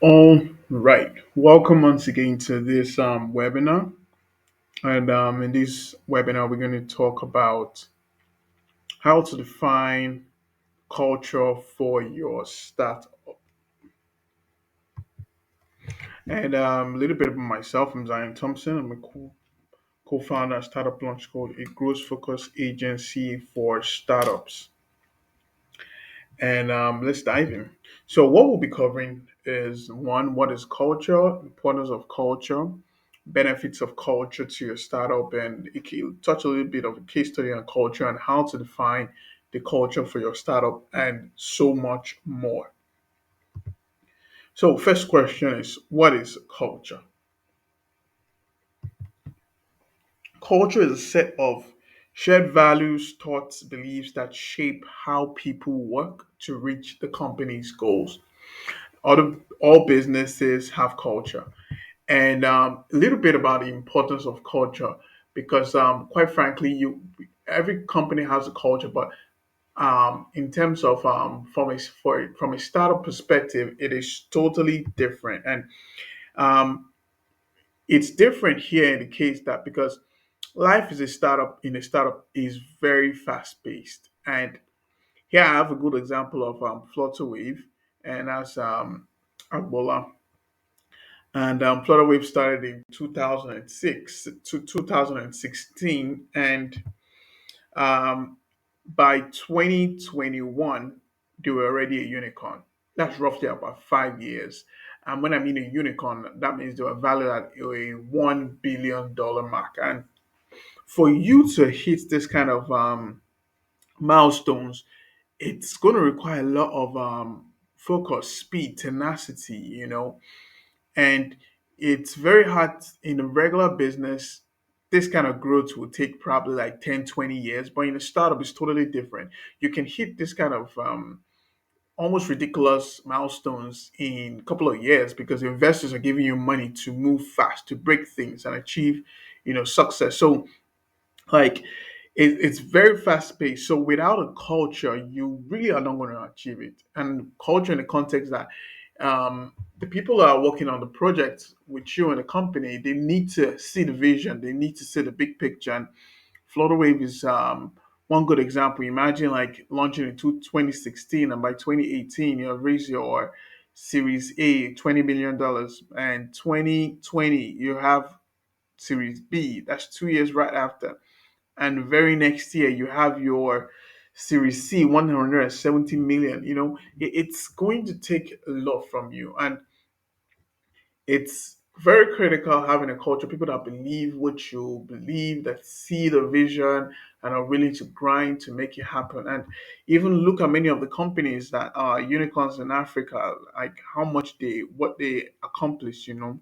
All right. Welcome once again to this webinar. And in this webinar, we're going to talk about how to define culture for your startup. And a little bit about myself. I'm Zion Thompson. I'm a co-founder of startup launch called a growth focused agency for startups. And let's dive in. So, what we'll be covering is one, what is culture, importance of culture, benefits of culture to your startup, and it can touch a little bit of a case study on culture and how to define the culture for your startup, and so much more. So, first question is, what is culture? Culture is a set of shared values, thoughts, beliefs that shape how people work to reach the company's goals. All businesses have culture, and a little bit about the importance of culture, because quite frankly, you every company has a culture, but in terms of from a startup perspective, it is totally different, and um, it's different here in the case that because life is a startup in a startup is very fast paced, and here I have a good example of Flutterwave, and that's Agbola. And Flutterwave started in 2006 to 2016, and um, by 2021, they were already a unicorn. That's roughly about 5 years. And when I mean a unicorn, that means they were valued at a $1 billion mark. And for you to hit this kind of milestones, it's going to require a lot of focus, speed, tenacity, and it's very hard in a regular business. This kind of growth will take probably like 10, 20 years, but in a startup it's totally different. You can hit this kind of almost ridiculous milestones in a couple of years because investors are giving you money to move fast, to break things and achieve success. So like it's very fast paced. So without a culture, you really are not going to achieve it. And culture in the context that the people that are working on the project with you in the company, they need to see the vision, they need to see the big picture. And Flutterwave is one good example. Imagine like launching in 2016, and by 2018, you have raised your Series A $20 million, and 2020 you have Series B. That's 2 years right after, and the very next year you have your Series C 170 million. It's going to take a lot from you, and it's very critical having a culture, people that believe what you believe, that see the vision and are willing to grind to make it happen. And even look at many of the companies that are unicorns in Africa, like how much what they accomplished. You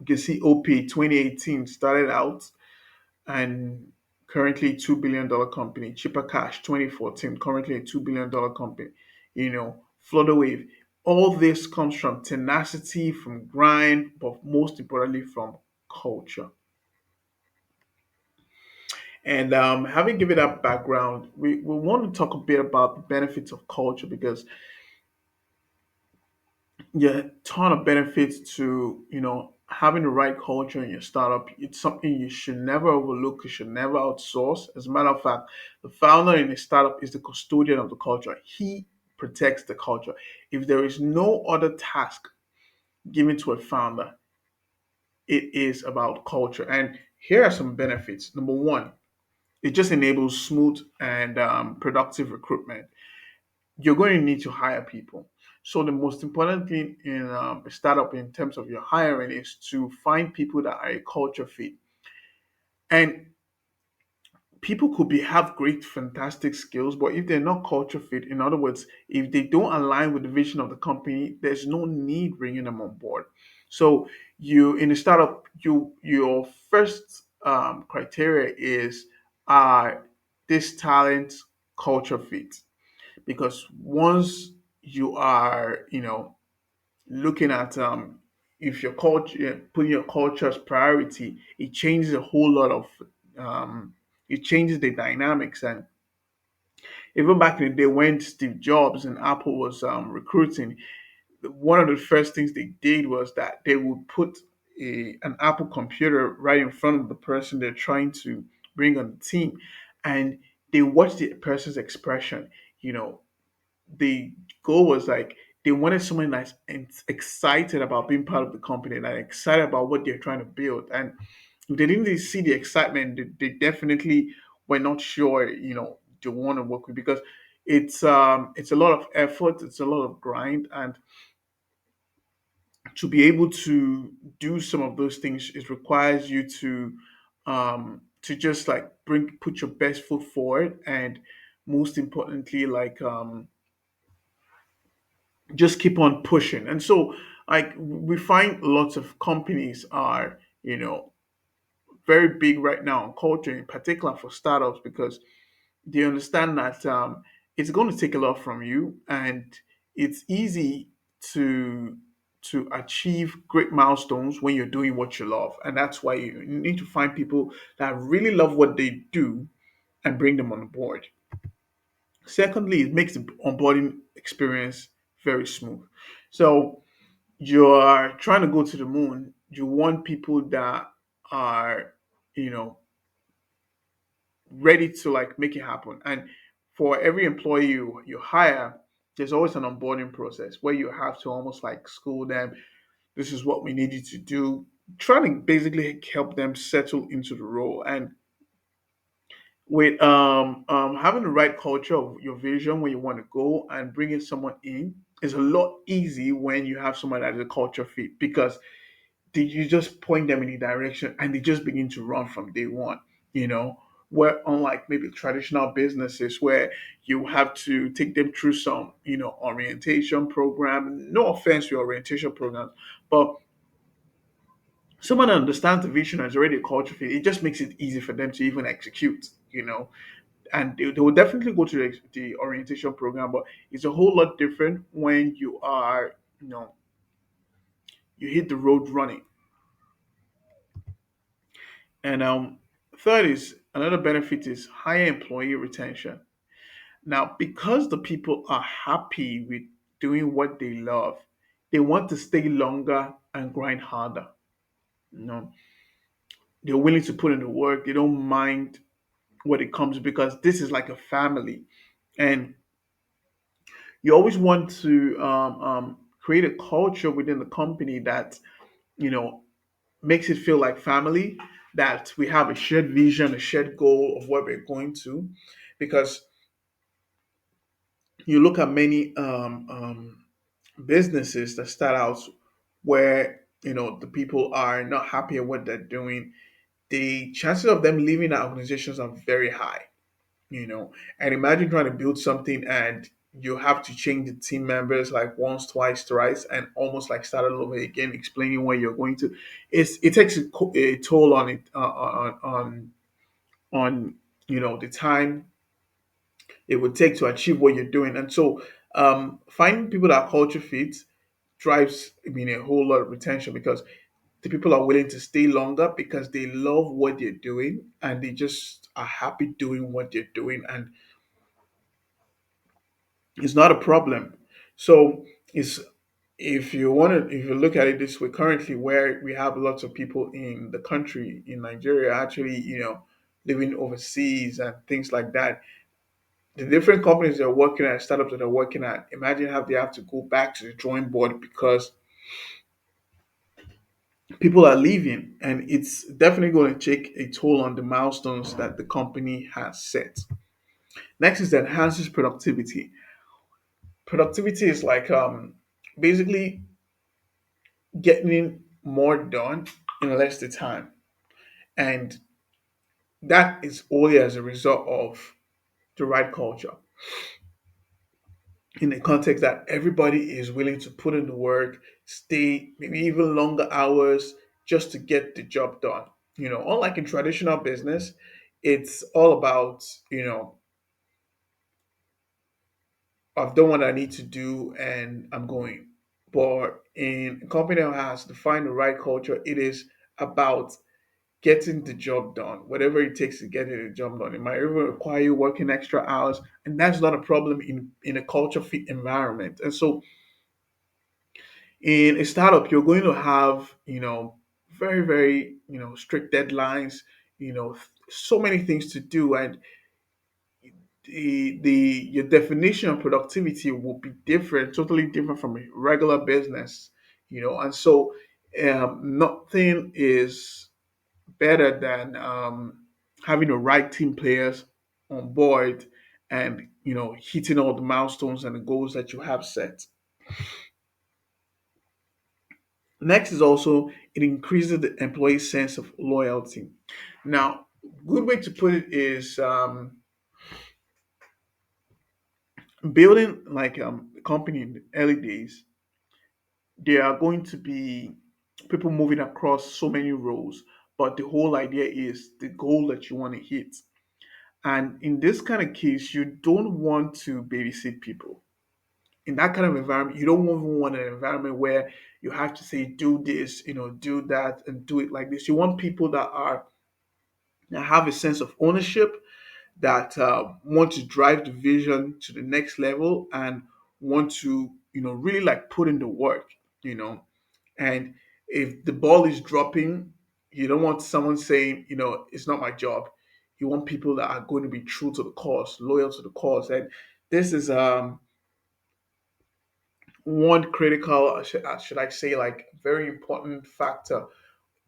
can see OP 2018 started out and currently $2 billion company. Cheaper Cash 2014, currently a $2 billion company. Flutterwave. All this comes from tenacity, from grind, but most importantly from culture. And having given that background, we want to talk a bit about the benefits of culture, because yeah, a ton of benefits to having the right culture in your startup. It's something you should never overlook. You should never outsource. As a matter of fact, the founder in a startup is the custodian of the culture. He protects the culture. If there is no other task given to a founder, it is about culture. And here are some benefits. Number one, it just enables smooth and productive recruitment. You're going to need to hire people. So the most important thing in a startup in terms of your hiring is to find people that are a culture fit. And people could be have great, fantastic skills, but if they're not culture fit, in other words, if they don't align with the vision of the company, there's no need bringing them on board. So you in a startup, your first criteria is uh, this talent culture fit, because once you are looking at if your culture putting your culture as priority, it changes a whole lot of it changes the dynamics. And even back in the day when Steve Jobs and Apple was recruiting, one of the first things they did was that they would put an Apple computer right in front of the person they're trying to bring on the team, and they watch the person's expression. You know, the goal was like they wanted someone that's excited about being part of the company, and excited about what they're trying to build. And if they didn't really see the excitement, they definitely were not sure, they want to work with, because it's a lot of effort, it's a lot of grind, and to be able to do some of those things, it requires you to just like put your best foot forward, and most importantly, like just keep on pushing. And so, like, we find lots of companies are, very big right now on culture, in particular for startups, because they understand that it's going to take a lot from you, and it's easy to achieve great milestones when you're doing what you love. And that's why you need to find people that really love what they do and bring them on board. Secondly, it makes the onboarding experience very smooth. So you are trying to go to the moon, you want people that are, you know, ready to like make it happen. And for every employee you hire, there's always an onboarding process where you have to almost like school them. This is what we need you to do. Trying to basically help them settle into the role. And with having the right culture of your vision where you want to go and bringing someone in is a lot easy when you have someone that is a culture fit, because you just point them in a direction and they just begin to run from day one, you know, where unlike maybe traditional businesses where you have to take them through some, orientation program. No offense to your orientation programs, but someone that understands the vision and is already a culture fit, it just makes it easy for them to even execute, and they will definitely go to the orientation program, but it's a whole lot different when you hit the road running. And third is another benefit is higher employee retention. Now, because the people are happy with doing what they love, they want to stay longer and grind harder. You know, they're willing to put in the work. They don't mind what it comes, because this is like a family, and you always want to create a culture within the company that you know makes it feel like family, that we have a shared vision, a shared goal of where we're going to. Because you look at many businesses that start out where the people are not happy at what they're doing, the chances of them leaving the organizations are very high. And imagine trying to build something and you have to change the team members like once, twice, thrice, and almost like start all over again, explaining where you're going to. It takes a toll on it, on the time it would take to achieve what you're doing. And so, finding people that are culture fit drives, a whole lot of retention, because the people are willing to stay longer because they love what they're doing and they just are happy doing what they're doing. And it's not a problem. So it's if you look at it this way, currently where we have lots of people in the country in Nigeria actually, living overseas and things like that, the different companies they're working at, startups that they're working at, imagine how they have to go back to the drawing board because people are leaving, and it's definitely going to take a toll on the milestones that the company has set. Next is that enhances productivity. Productivity is like basically getting more done in less the time, and that is only as a result of the right culture, in the context that everybody is willing to put in the work, stay maybe even longer hours just to get the job done. Unlike in traditional business, it's all about, I've done what I need to do and I'm going. But in a company that has to find the right culture, it is about getting the job done, whatever it takes to get the job done. It might even require you working extra hours, and that's not a problem in a culture fit environment. And so In a startup, you're going to have, very, very, strict deadlines, so many things to do, and the your definition of productivity will be different, totally different from a regular business, and so nothing is better than having the right team players on board and hitting all the milestones and the goals that you have set. Next is also it increases the employee sense of loyalty. Now, good way to put it is building like a company in the early days. There are going to be people moving across so many roles, but the whole idea is the goal that you want to hit. And in this kind of case, you don't want to babysit people. In that kind of environment, you don't even want an environment where you have to say, do this, do that, and do it like this. You want people that have a sense of ownership, that want to drive the vision to the next level and want to, really like put in the work, you know. And if the ball is dropping, you don't want someone saying, it's not my job. You want people that are going to be true to the cause, loyal to the cause. And this is one critical, should I say, like very important factor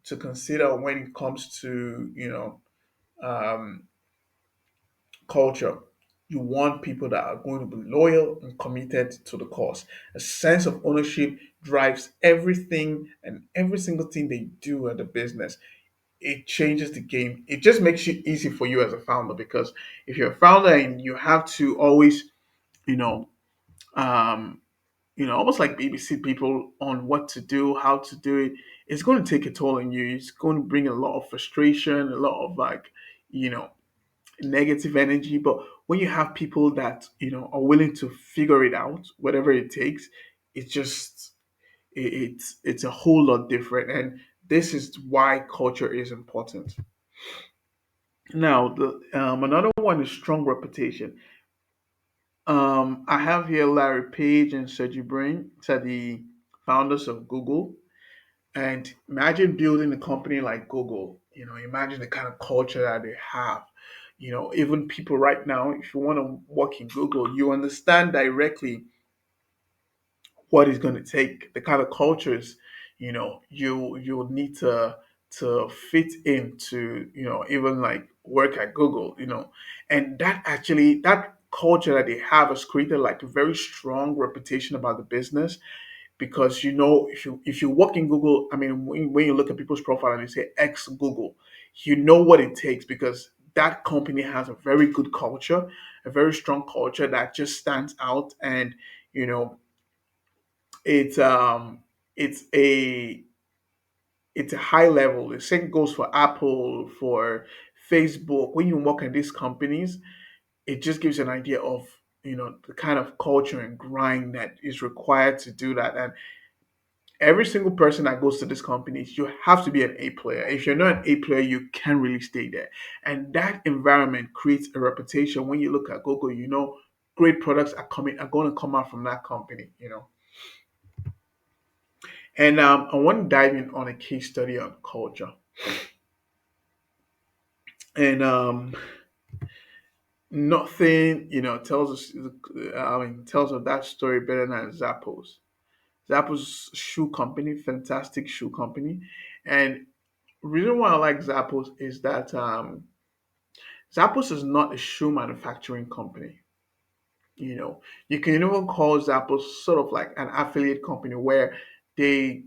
to consider when it comes to, um, culture. You want people that are going to be loyal and committed to the cause. A sense of ownership drives everything and every single thing they do at the business. It changes the game. It just makes it easy for you as a founder because if you're a founder and you have to always, you know, um, almost like babysit people on what to do, how to do it, it's going to take a toll on you. It's going to bring a lot of frustration, a lot of like, you know, negative energy. But when you have people that are willing to figure it out, whatever it takes, it's just it's a whole lot different. And this is why culture is important. Now, the another one is strong reputation. I have here Larry Page and Sergey Brin, said the founders of Google. And imagine building a company like Google. Imagine the kind of culture that they have. Even people right now, if you want to work in Google, you understand directly what it's going to take, the kind of cultures, you'll need to fit into, even like work at Google, and that culture that they have has created like a very strong reputation about the business because if you work in Google, I mean, when you look at people's profile and they say ex Google, you know what it takes because that company has a very good culture, a very strong culture that just stands out, and you know, it's it's a it's a high level. The same goes for Apple, for Facebook. When you work at these companies, it just gives you an idea of the kind of culture and grind that is required to do that. And every single person that goes to these companies, you have to be an A player. If you're not an A player, you can't really stay there. And that environment creates a reputation. When you look at Google, great products are going to come out from that company. And I want to dive in on a case study on culture. And nothing, tells of that story better than Zappos. Zappos shoe company, fantastic shoe company. And reason why I like Zappos is that Zappos is not a shoe manufacturing company. You can even call Zappos sort of like an affiliate company where they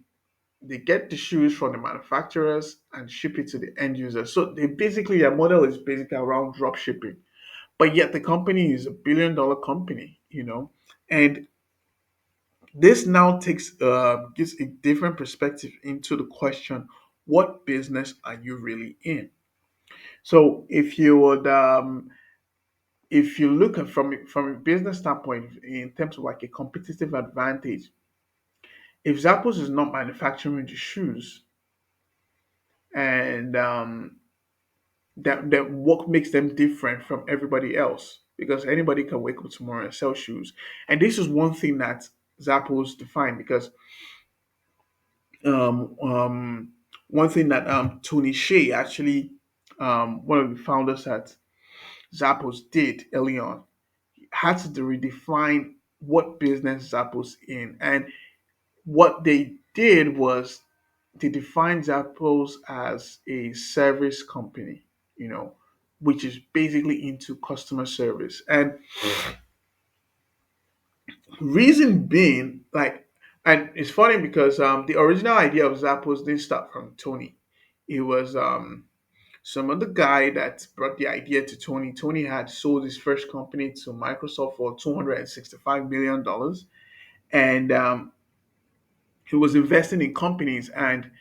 they get the shoes from the manufacturers and ship it to the end user. So their model is basically around drop shipping. But yet the company is a $1 billion company. And this now gives a different perspective into the question, what business are you really in? So if you look at from a business standpoint in terms of like a competitive advantage, if Zappos is not manufacturing the shoes and that what makes them different from everybody else, because anybody can wake up tomorrow and sell shoes, and this is one thing that Zappos define because um, um, one thing that Tony Hseish actually, one of the founders at Zappos, did early on, had to redefine what business Zappos in, and what they did was they defined Zappos as a service company, you know, which is basically into customer service. And reason being, like, and it's funny because the original idea of Zappos didn't start from Tony. It was some other guy that brought the idea to Tony. Tony had sold his first company to Microsoft for $265 million, and he was investing in companies. And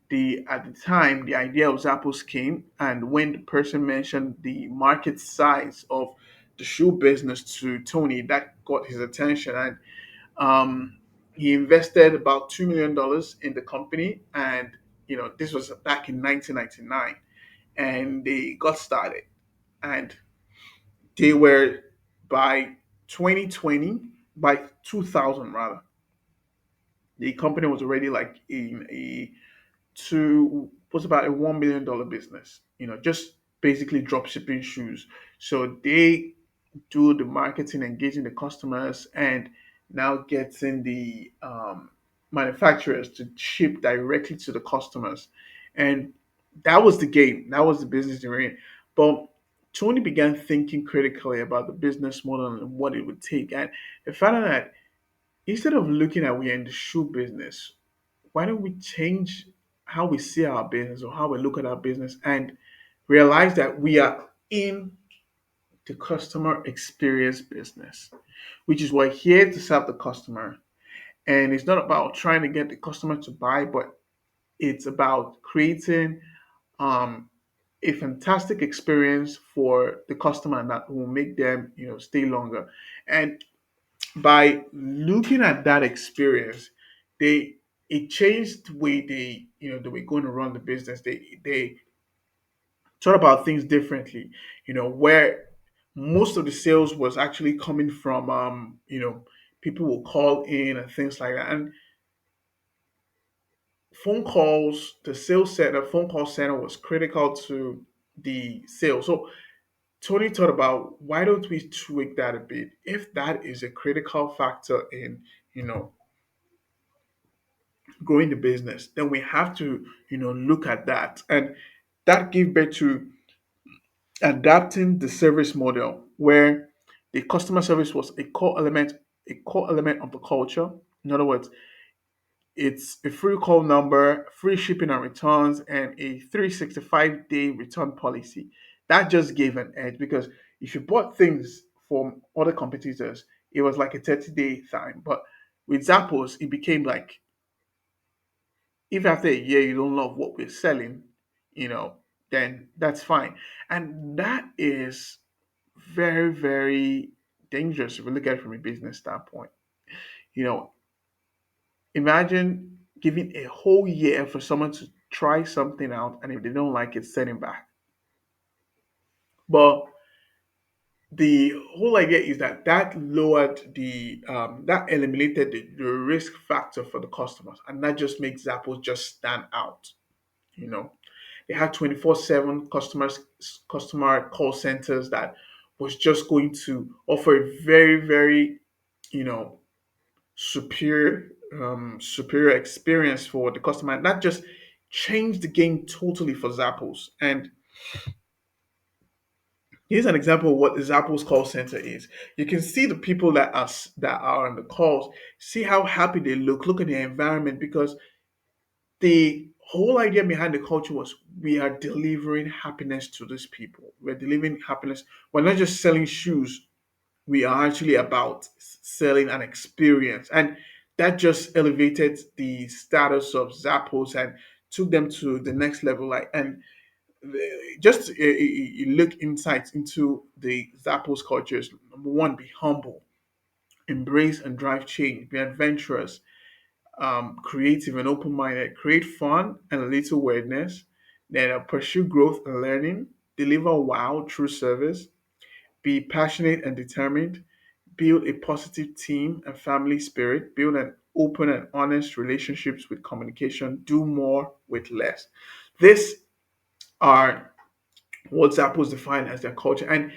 the at the time the idea of Zappos came, and when the person mentioned the market size of the shoe business to Tony, that got his attention. And um, he invested about $2 million in the company. And this was back in 1999, and they got started. And they were, by 2020, by 2000 rather, the company was already like in a to was about a $1 million business. Just basically drop shipping shoes. So they do the marketing, engaging the customers, and now getting the manufacturers to ship directly to the customers. And that was the game. That was the business they were in. But Tony began thinking critically about the business model and what it would take. And they found out that instead of looking at we're in the shoe business, why don't we change how we see our business or how we look at our business and realize that we are in the customer experience business, which is we're here to serve the customer. And it's not about trying to get the customer to buy, but it's about creating um, a fantastic experience for the customer, and that will make them, stay longer. And by looking at that experience, they it changed the way they were going to run the business. They thought about things differently, where most of the sales was actually coming from people will call in and things like that. And the sales center, phone call center was critical to the sale. So Tony thought about, why don't we tweak that a bit? If that is a critical factor in, you know, growing the business, then we have to, look at that. And that gave birth to adapting the service model, where the customer service was a core element of the culture. In other words, it's a free call number, free shipping and returns, and a 365-day return policy. That just gave an edge, because if you bought things from other competitors, it was like a 30-day time. But with Zappos, it became like, if after a year you don't love what we're selling, you know, then that's fine. And that is very, very dangerous if we look at it from a business standpoint. You know, imagine giving a whole year for someone to try something out, and if they don't like it, send it back. But the whole idea is that that eliminated the risk factor for the customers, and that just makes Zappos just stand out. You know, they had 24/7 customer call centers that was just going to offer a very, very, you know, superior experience for the customer. And that just changed the game totally for Zappos. And here's an example of what the Zappos call center is. You can see the people that are on the calls. See how happy they look. Look at the environment, because the whole idea behind the culture was, we are delivering happiness to these people. We're delivering happiness. We're not just selling shoes. We are actually about selling an experience. And that just elevated the status of Zappos and took them to the next level. Like, and just look insights into the Zappos cultures. Number one, be humble, embrace and drive change, be adventurous, creative and open-minded, create fun and a little weirdness, then pursue growth and learning, deliver wow through service, be passionate and determined, build a positive team and family spirit, build an open and honest relationships with communication, do more with less. This are what Zappos define as their culture. And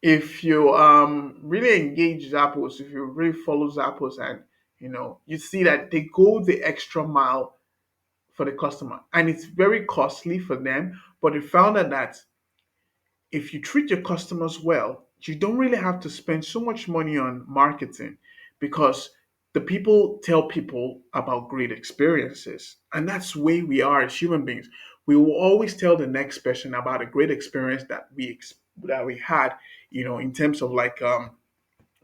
if you really engage Zappos, if you really follow Zappos, and you see that they go the extra mile for the customer, and it's very costly for them. But they found out that if you treat your customers well, you don't really have to spend so much money on marketing, because the people tell people about great experiences. And that's the way we are as human beings. We will always tell the next person about a great experience that we had, in terms of like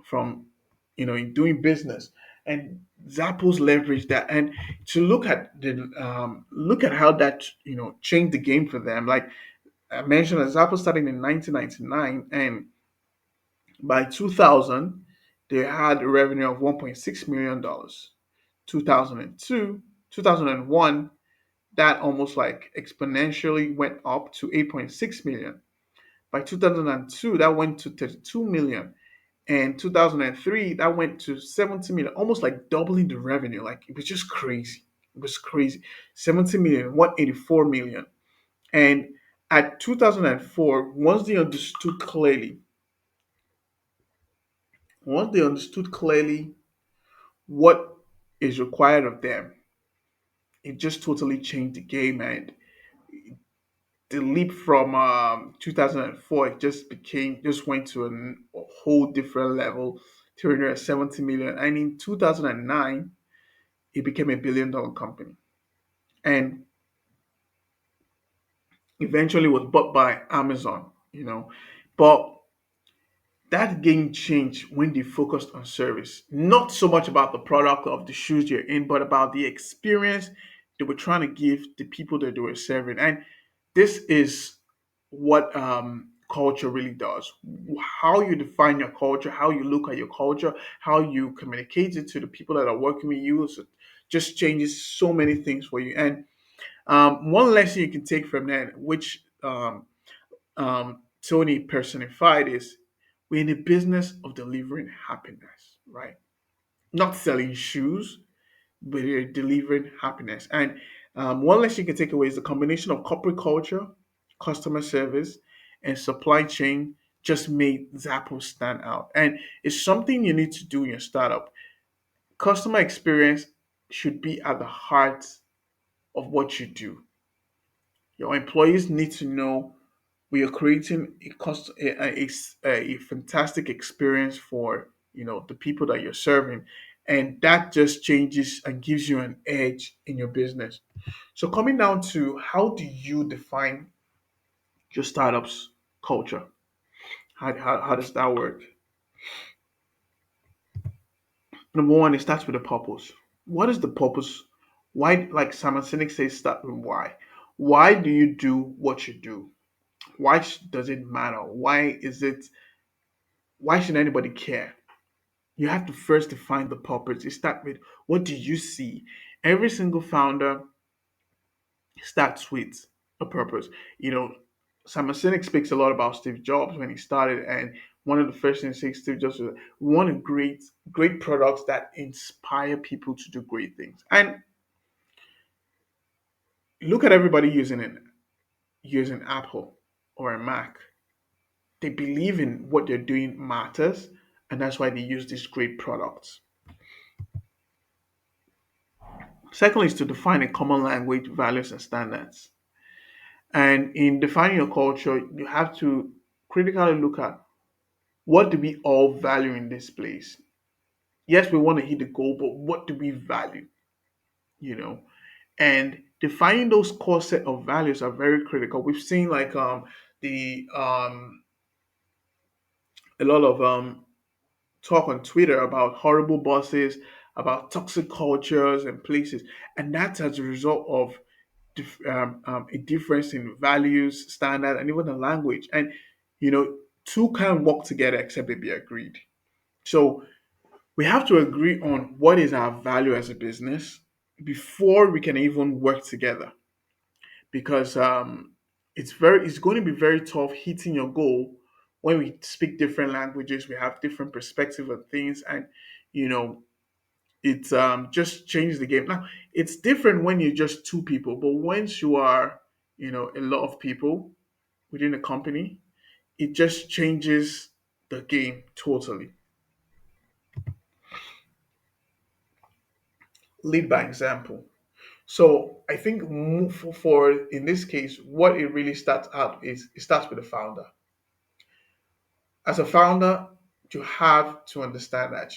from in doing business. And Zappos leverage that, and to look at how that changed the game for them. Like I mentioned, that Zappos started in 1999, and by 2000, they had a revenue of $1.6 million. 2002, 2001, that almost like exponentially went up to 8.6 million. By 2002, that went to 32 million. And 2003, that went to 70 million, almost like doubling the revenue. Like it was just crazy. It was crazy. 70 million, 184 million. And at 2004, once they understood clearly what is required of them, it just totally changed the game. And the leap from 2004, it just went to a whole different level, 370 million. And in 2009, it became a billion-dollar company, and eventually was bought by Amazon. But that game changed when they focused on service. Not so much about the product of the shoes you're in, but about the experience they were trying to give the people that they were serving. And this is what culture really does. How you define your culture, how you look at your culture, how you communicate it to the people that are working with you, so just changes so many things for you. And one lesson you can take from that, which Tony personified, is we're in the business of delivering happiness, right? Not selling shoes, but we're delivering happiness. And one lesson you can take away is the combination of corporate culture, customer service, and supply chain just made Zappos stand out. And it's something you need to do in your startup. Customer experience should be at the heart of what you do. Your employees need to know we are creating a fantastic experience for the people that you're serving, and that just changes and gives you an edge in your business. So coming down to how do you define your startup's culture? How does that work? Number one, it starts with a purpose. What is the purpose? Why, like Simon Sinek says, start with why. Why do you do what you do? Why does it matter? Why should anybody care? You have to first define the purpose. You start with, what do you see? Every single founder starts with a purpose. Simon Sinek speaks a lot about Steve Jobs when he started, and one of the first things he said, Steve Jobs was, we want to great products that inspire people to do great things. And look at everybody using Apple or a Mac. They believe in what they're doing matters, and that's why they use these great products. Secondly, is to define a common language, values, and standards. And in defining your culture, you have to critically look at, what do we all value in this place? Yes, we want to hit the goal, but what do we value? You know, and defining those core set of values are very critical. We've seen like the a lot of talk on Twitter about horrible bosses, about toxic cultures and places, and that's as a result of a difference in values, standard, and even the language. And two can't work together except they be agreed. So we have to agree on what is our value as a business before we can even work together. Because it's going to be very tough hitting your goal when we speak different languages, we have different perspective of things, and you know It just changes the game. Now, it's different when you're just two people, but once you are, a lot of people within a company, it just changes the game totally. Lead by example. So I think for in this case, what it really starts out is it starts with the founder. As a founder, you have to understand that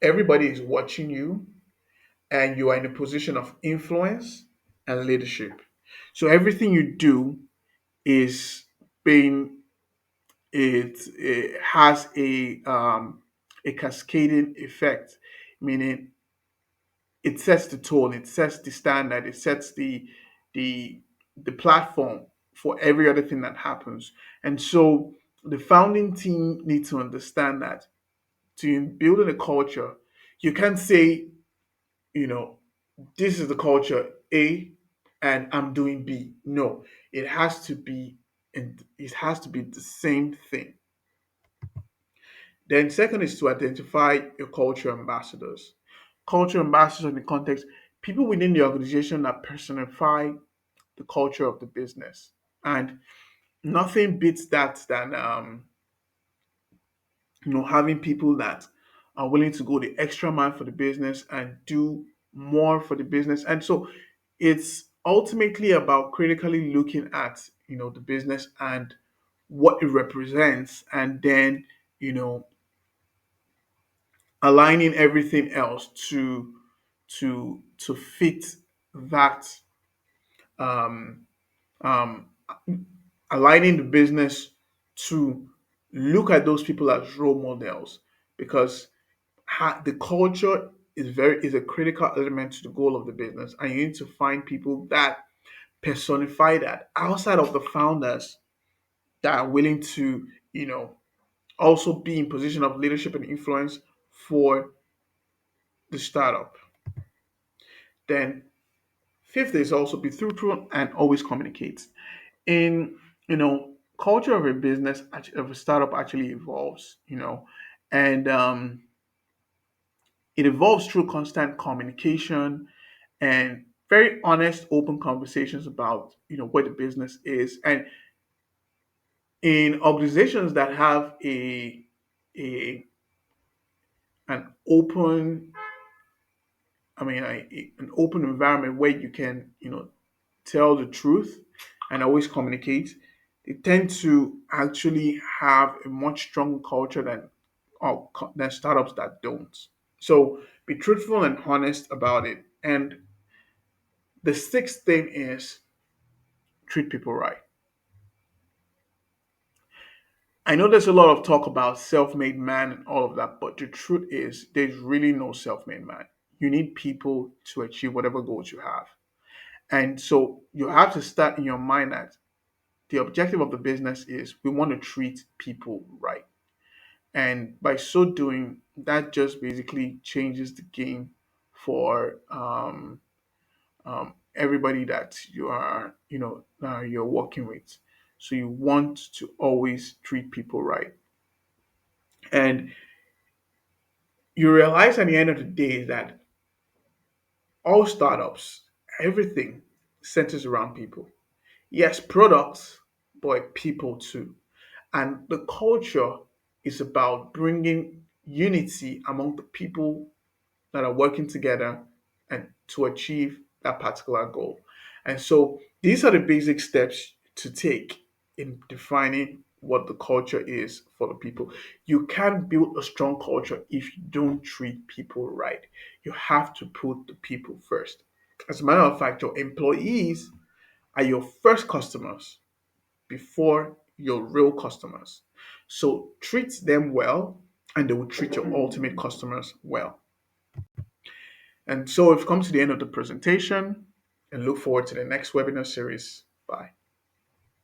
everybody is watching you and you are in a position of influence and leadership. So everything you do is being it has a cascading effect, meaning it sets the tone, it sets the standard, it sets the the platform for every other thing that happens. And so the founding team need to understand that to building a culture, you can't say, you know, this is the culture A and I'm doing B. No, it has to be and it has to be the same thing. Then second is to identify your culture ambassadors. Culture ambassadors in the context, people within the organization that personify the culture of the business. And nothing beats that than having people that are willing to go the extra mile for the business and do more for the business. And so it's ultimately about critically looking at the business and what it represents, and then you know aligning everything else to fit that, um, um, aligning the business to look at those people as role models, because the culture is a critical element to the goal of the business, and you need to find people that personify that outside of the founders that are willing to also be in position of leadership and influence for the startup. Then fifth is also be truthful and always communicate. In culture of a business of a startup actually evolves, and it evolves through constant communication and very honest, open conversations about what the business is. And in organizations that have a an open, an open environment where you can tell the truth and always communicate, they tend to actually have a much stronger culture than startups that don't. So be truthful and honest about it. And the sixth thing is treat people right. I know there's a lot of talk about self-made man and all of that, but the truth is there's really no self-made man. You need people to achieve whatever goals you have. And so you have to start in your mind that the objective of the business is we want to treat people right. And by so doing, that just basically changes the game for everybody that you're working with. So you want to always treat people right. And you realize at the end of the day that all startups, everything centers around people. Yes, products, but people too. And the culture is about bringing unity among the people that are working together and to achieve that particular goal. And so these are the basic steps to take in defining what the culture is for the people. You can't build a strong culture if you don't treat people right. You have to put the people first. As a matter of fact, your employees are your first customers before your real customers. So treat them well, and they will treat your ultimate customers well. And so we've come to the end of the presentation and look forward to the next webinar series. Bye.